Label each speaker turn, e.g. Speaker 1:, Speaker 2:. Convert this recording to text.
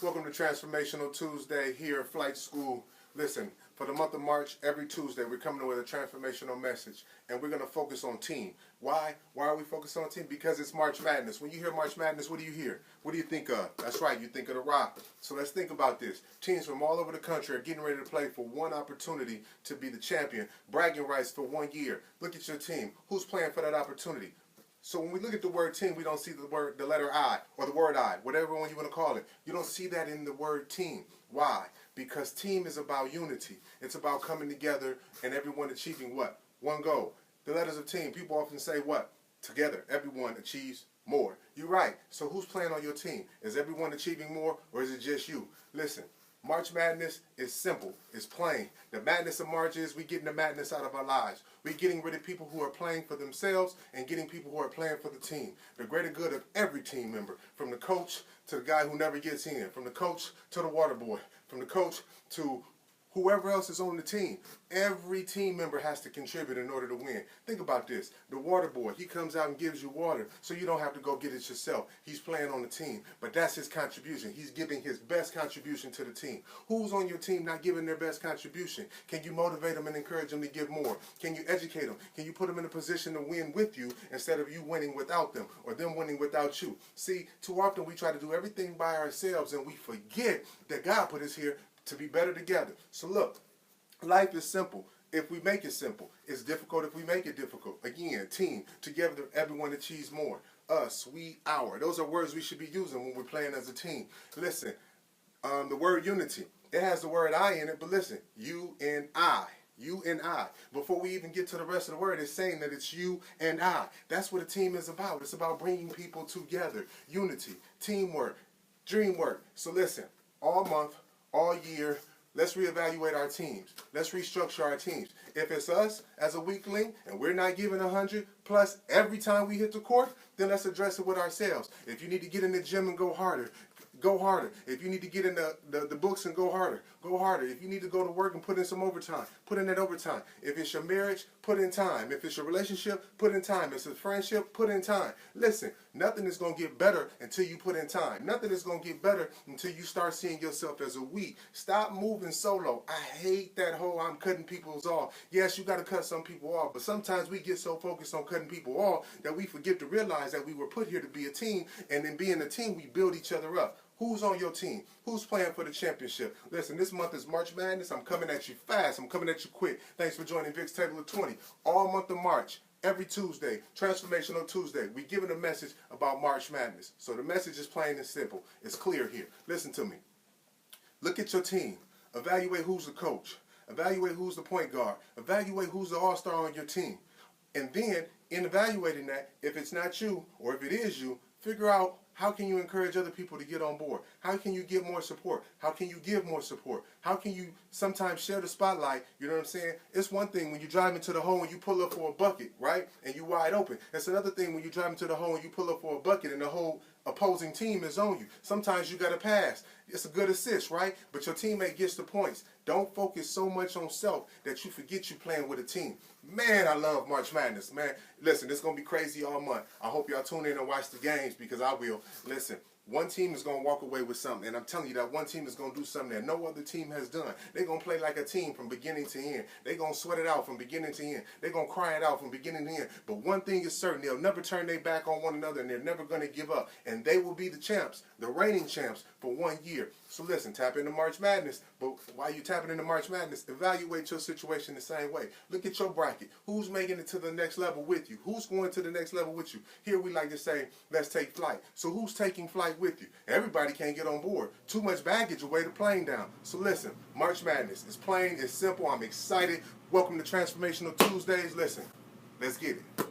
Speaker 1: Welcome to Transformational Tuesday here at Flight School. Listen, for the month of March, every Tuesday we're coming with a transformational message, and we're going to focus on team. Why? Why are we focused on team? Because it's March Madness. When you hear March Madness, what do you hear? What do you think of? That's right, you think of the Rock. So let's think about this. Teams from all over the country are getting ready to play for one opportunity to be the champion. Bragging rights for 1 year. Look at your team. Who's playing for that opportunity? So when we look at the word team, we don't see the letter I, or the word I, whatever one you want to call it. You don't see that in the word team. Why? Because team is about unity. It's about coming together and everyone achieving what? One goal. The letters of team, people often say what? Together, everyone achieves more. You're right. So who's playing on your team? Is everyone achieving more, or is it just you? Listen. March Madness is simple. It's plain. The madness of March is we getting the madness out of our lives. We're getting rid of people who are playing for themselves and getting people who are playing for the team. The greater good of every team member, from the coach to the guy who never gets in, from the coach to the water boy, from the coach to whoever else is on the team. Every team member has to contribute in order to win. Think about this. The water boy, he comes out and gives you water, so you don't have to go get it yourself. He's playing on the team, but that's his contribution. He's giving his best contribution to the team. Who's on your team not giving their best contribution? Can you motivate them and encourage them to give more? Can you educate them? Can you put them in a position to win with you instead of you winning without them or them winning without you? See, too often we try to do everything by ourselves and we forget that God put us here to be better together. So look, life is simple if we make it simple. It's difficult if we make it difficult. Again, team, together everyone achieves more. Us, we, our. Those are words we should be using when we're playing as a team. Listen, the word unity, it has the word I in it, but listen, you and I. You and I. Before we even get to the rest of the word, it's saying that it's you and I. That's what a team is about. It's about bringing people together. Unity, teamwork, dream work. So listen, all month, all year, let's reevaluate our teams. Let's restructure our teams. If it's us as a weakling and we're not giving 100 plus every time we hit the court, then let's address it with ourselves. If you need to get in the gym and go harder, go harder. If you need to get in the books and go harder, go harder. If you need to go to work and put in some overtime, put in that overtime. If it's your marriage, put in time. If it's your relationship, put in time. If it's a friendship, put in time. Listen, nothing is going to get better until you put in time. Nothing is going to get better until you start seeing yourself as a we. Stop moving solo. I hate that whole I'm cutting people off. Yes, you got to cut some people off, but sometimes we get so focused on cutting people off that we forget to realize that we were put here to be a team, and in being a team, we build each other up. Who's on your team? Who's playing for the championship? Listen, this month is March Madness. I'm coming at you fast. I'm coming at you quick. Thanks for joining Vic's Table of 20. All month of March, every Tuesday, Transformational Tuesday, we're giving a message about March Madness. So the message is plain and simple. It's clear here. Listen to me. Look at your team. Evaluate who's the coach. Evaluate who's the point guard. Evaluate who's the all-star on your team. And then, in evaluating that, if it's not you or if it is you, figure out how can you encourage other people to get on board? How can you get more support? How can you give more support? How can you sometimes share the spotlight? You know what I'm saying? It's one thing when you drive into the hole and you pull up for a bucket, right? And you wide open. It's another thing when you drive into the hole and you pull up for a bucket and the whole opposing team is on you. Sometimes you got to pass. It's a good assist, right? But your teammate gets the points. Don't focus so much on self that you forget you playing with a team. Man, I love March Madness, man. Listen, it's going to be crazy all month. I hope y'all tune in and watch the games because I will. Listen, one team is going to walk away with something, and I'm telling you that one team is going to do something that no other team has done. They're going to play like a team from beginning to end. They're going to sweat it out from beginning to end. They're going to cry it out from beginning to end. But one thing is certain, they'll never turn their back on one another, and they're never going to give up. And they will be the champs, the reigning champs, for 1 year. So listen, tap into March Madness, but while you're tapping into March Madness, evaluate your situation the same way. Look at your bracket. Who's making it to the next level with you? Who's going to the next level with you? Here we like to say, let's take flight. So who's taking flight with you? Everybody can't get on board. Too much baggage will weigh the plane down. So listen, March Madness. It's plain, it's simple. I'm excited. Welcome to Transformational Tuesdays. Listen, let's get it.